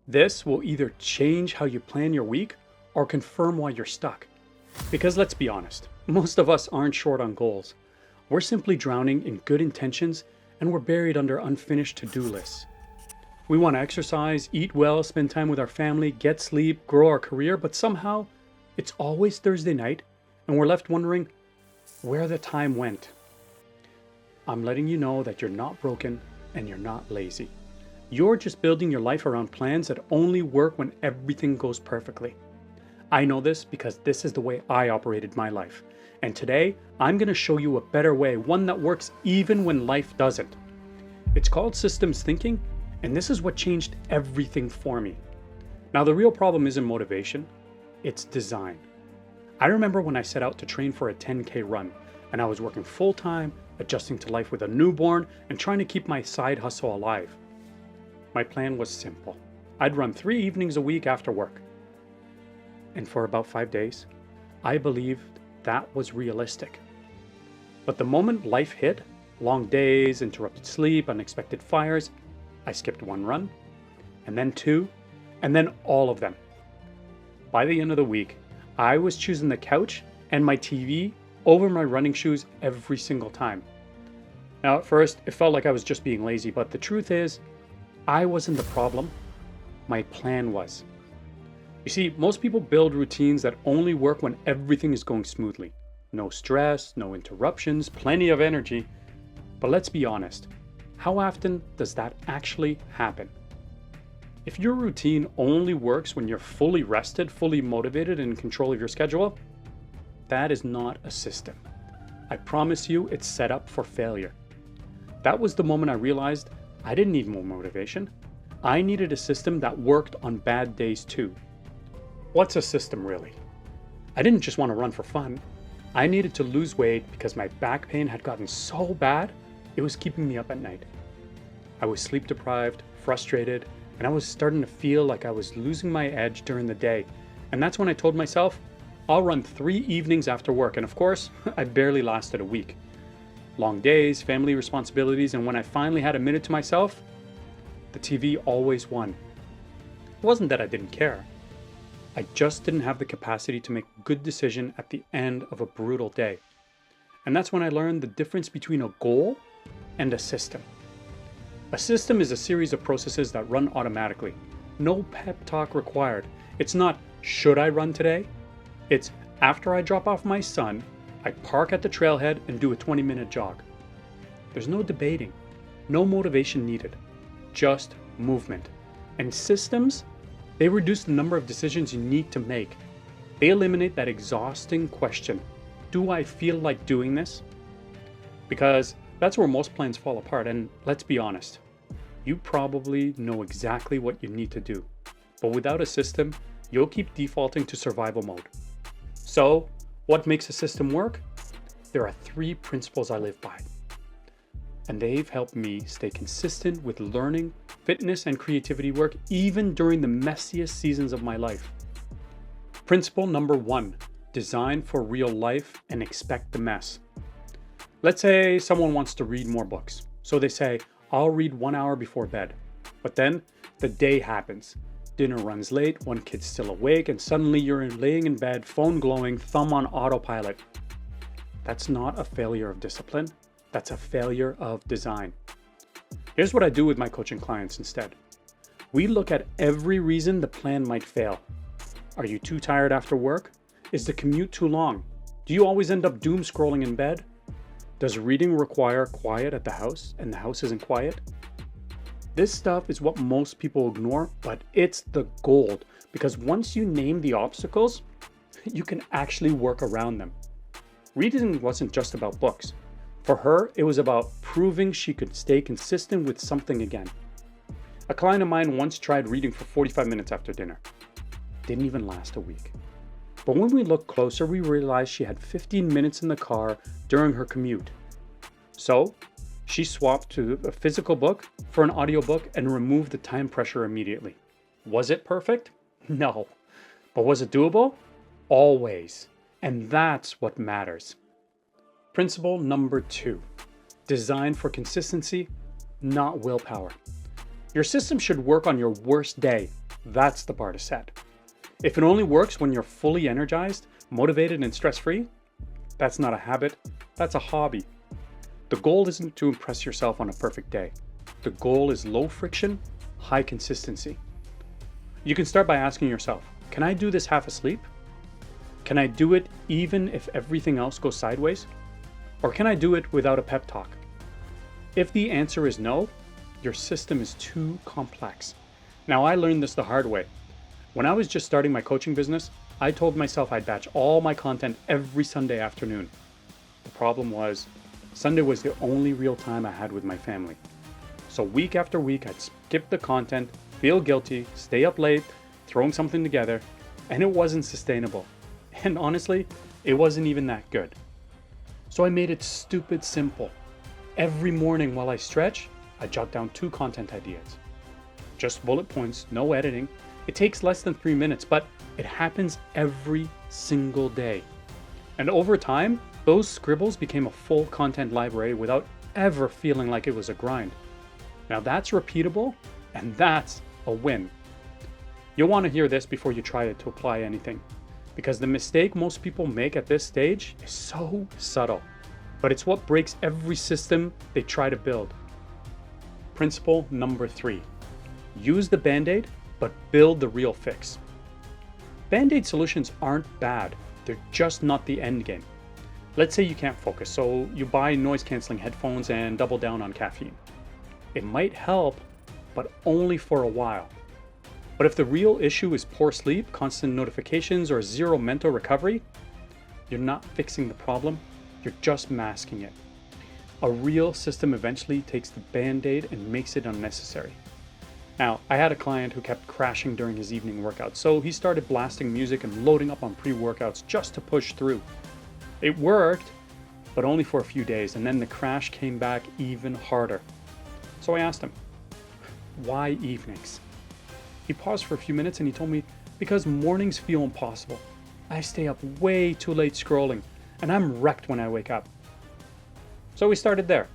This will either change how you plan your week or confirm why you're stuck. Because let's be honest, most of us aren't short on goals. We're simply drowning in good intentions and we're buried under unfinished to-do lists. We want to exercise, eat well, spend time with our family, get sleep, grow our career, but somehow it's always Thursday night and we're left wondering where the time went. I'm letting you know that you're not broken and you're not lazy. You're just building your life around plans that only work when everything goes perfectly. I know this because this is the way I operated my life. And today, I'm going to show you a better way, one that works even when life doesn't. It's called systems thinking, and this is what changed everything for me. Now, the real problem isn't motivation, it's design. I remember when I set out to train for a 10K run, and I was working full-time, adjusting to life with a newborn, and trying to keep my side hustle alive. My plan was simple. I'd run 3 evenings a week after work. And for about 5 days, I believed that was realistic. But the moment life hit, long days, interrupted sleep, unexpected fires, I skipped 1 run, and then 2, and then all of them. By the end of the week, I was choosing the couch and my TV over my running shoes every single time. Now, at first, it felt like I was just being lazy, but the truth is, I wasn't the problem. My plan was. You see, most people build routines that only work when everything is going smoothly. No stress, no interruptions, plenty of energy. But let's be honest, how often does that actually happen? If your routine only works when you're fully rested, fully motivated, and in control of your schedule, that is not a system. I promise you it's set up for failure. That was the moment I realized I didn't need more motivation. I needed a system that worked on bad days too. What's a system really? I didn't just want to run for fun. I needed to lose weight because my back pain had gotten so bad, it was keeping me up at night. I was sleep deprived, frustrated, and I was starting to feel like I was losing my edge during the day. And that's when I told myself, I'll run 3 evenings after work. And of course, I barely lasted a week. Long days, family responsibilities, and when I finally had a minute to myself, the TV always won. It wasn't that I didn't care. I just didn't have the capacity to make a good decision at the end of a brutal day. And that's when I learned the difference between a goal and a system. A system is a series of processes that run automatically. No pep talk required. It's not, should I run today? It's, after I drop off my son, I park at the trailhead and do a 20-minute jog. There's no debating, no motivation needed, just movement. And systems, they reduce the number of decisions you need to make. They eliminate that exhausting question, do I feel like doing this? Because that's where most plans fall apart, and let's be honest, you probably know exactly what you need to do. But without a system, you'll keep defaulting to survival mode. So, what makes a system work? There are 3 principles I live by. And they've helped me stay consistent with learning, fitness, and creativity work even during the messiest seasons of my life. Principle number 1, design for real life and expect the mess. Let's say someone wants to read more books. So they say, I'll read 1 hour before bed. But then the day happens. Dinner runs late, one kid's still awake, and suddenly you're laying in bed, phone glowing, thumb on autopilot. That's not a failure of discipline. That's a failure of design. Here's what I do with my coaching clients instead. We look at every reason the plan might fail. Are you too tired after work? Is the commute too long? Do you always end up doom scrolling in bed? Does reading require quiet at the house and the house isn't quiet? This stuff is what most people ignore, but it's the gold because once you name the obstacles, you can actually work around them. Reading wasn't just about books. For her, it was about proving she could stay consistent with something again. A client of mine once tried reading for 45 minutes after dinner. Didn't even last a week. But when we looked closer, we realized she had 15 minutes in the car during her commute. So, she swapped to a physical book for an audiobook and removed the time pressure immediately. Was it perfect? No. But was it doable? Always. And that's what matters. Principle number 2, design for consistency, not willpower. Your system should work on your worst day. That's the bar to set. If it only works when you're fully energized, motivated, and stress-free, that's not a habit, that's a hobby. The goal isn't to impress yourself on a perfect day. The goal is low friction, high consistency. You can start by asking yourself, can I do this half asleep? Can I do it even if everything else goes sideways? Or can I do it without a pep talk? If the answer is no, your system is too complex. Now, I learned this the hard way. When I was just starting my coaching business, I told myself I'd batch all my content every Sunday afternoon. The problem was, Sunday was the only real time I had with my family. So week after week, I'd skip the content, feel guilty, stay up late, throwing something together, and it wasn't sustainable. And honestly, it wasn't even that good. So I made it stupid simple. Every morning while I stretch, I jot down 2 content ideas. Just bullet points, no editing. It takes less than 3 minutes, but it happens every single day. And over time, those scribbles became a full content library without ever feeling like it was a grind. Now that's repeatable, and that's a win. You'll want to hear this before you try to apply anything, because the mistake most people make at this stage is so subtle, but it's what breaks every system they try to build. Principle number 3, use the Band-Aid, but build the real fix. Band-Aid solutions aren't bad, they're just not the end game. Let's say you can't focus, so you buy noise-canceling headphones and double down on caffeine. It might help, but only for a while. But if the real issue is poor sleep, constant notifications, or zero mental recovery, you're not fixing the problem, you're just masking it. A real system eventually takes the Band-Aid and makes it unnecessary. Now, I had a client who kept crashing during his evening workouts, so he started blasting music and loading up on pre-workouts just to push through. It worked, but only for a few days, and then the crash came back even harder. So I asked him, why evenings? He paused for a few minutes and he told me, because mornings feel impossible. I stay up way too late scrolling, and I'm wrecked when I wake up. So we started there.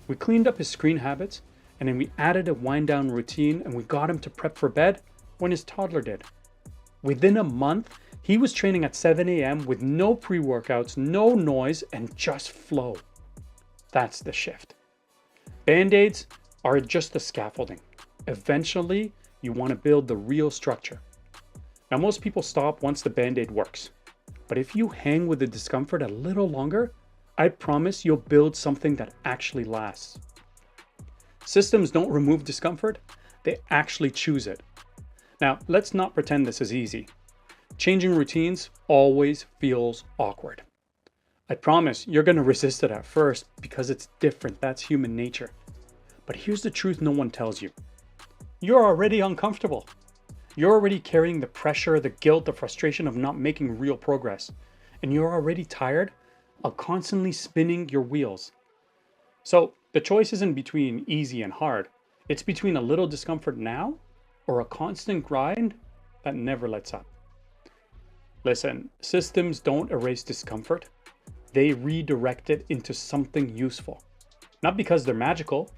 We cleaned up his screen habits, and then we added a wind down routine, and we got him to prep for bed when his toddler did. Within a month, he was training at 7 a.m. with no pre-workouts, no noise, and just flow. That's the shift. Band-Aids are just the scaffolding. Eventually, you want to build the real structure. Now, most people stop once the Band-Aid works. But if you hang with the discomfort a little longer, I promise you'll build something that actually lasts. Systems don't remove discomfort, they actually choose it. Now, let's not pretend this is easy. Changing routines always feels awkward. I promise you're going to resist it at first because it's different, that's human nature. But here's the truth no one tells you. You're already uncomfortable. You're already carrying the pressure, the guilt, the frustration of not making real progress. And you're already tired of constantly spinning your wheels. So the choice isn't between easy and hard. It's between a little discomfort now or a constant grind that never lets up. Listen, systems don't erase discomfort. They redirect it into something useful. Not because they're magical,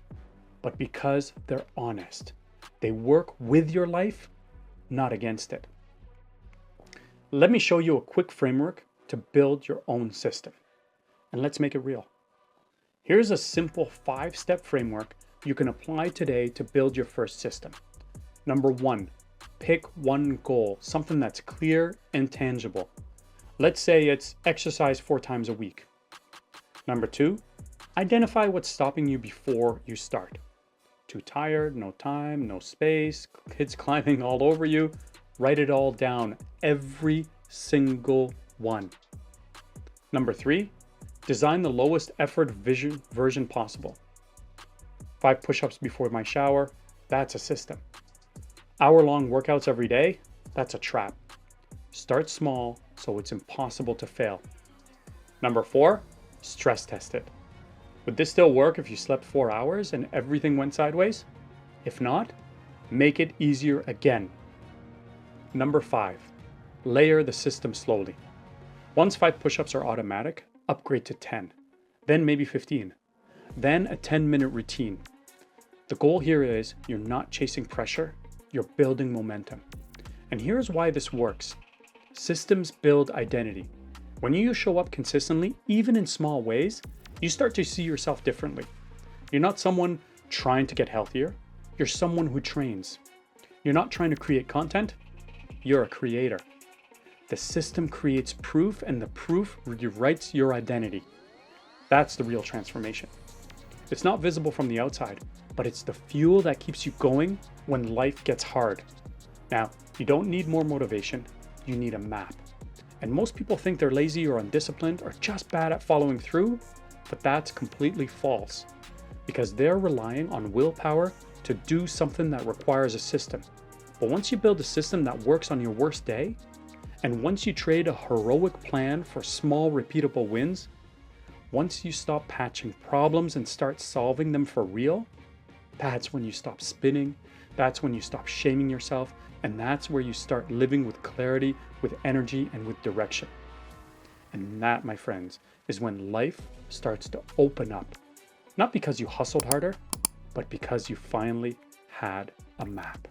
but because they're honest. They work with your life, not against it. Let me show you a quick framework to build your own system. And let's make it real. Here's a simple 5-step framework you can apply today to build your first system. Number 1, pick one goal, something that's clear and tangible. Let's say it's exercise 4 times a week. Number 2, identify what's stopping you before you start. Too tired, no time, no space, kids climbing all over you. Write it all down, every single one. Number 3, design the lowest effort version possible. 5 push-ups before my shower, that's a system. Hour-long workouts every day, that's a trap. Start small so it's impossible to fail. Number 4, stress test it. Would this still work if you slept 4 hours and everything went sideways? If not, make it easier again. Number 5, layer the system slowly. Once 5 push-ups are automatic, upgrade to 10, then maybe 15, then a 10-minute routine. The goal here is you're not chasing pressure, you're building momentum. And here's why this works. Systems build identity. When you show up consistently, even in small ways, you start to see yourself differently. You're not someone trying to get healthier, you're someone who trains. You're not trying to create content, you're a creator. The system creates proof, and the proof rewrites your identity. That's the real transformation. It's not visible from the outside, but it's the fuel that keeps you going when life gets hard. Now, you don't need more motivation, you need a map. And most people think they're lazy or undisciplined or just bad at following through, but that's completely false, because they're relying on willpower to do something that requires a system. But once you build a system that works on your worst day, and once you trade a heroic plan for small repeatable wins, once you stop patching problems and start solving them for real, that's when you stop spinning, that's when you stop shaming yourself, and that's where you start living with clarity, with energy, and with direction. And that, my friends, is when life starts to open up. Not because you hustled harder, but because you finally had a map.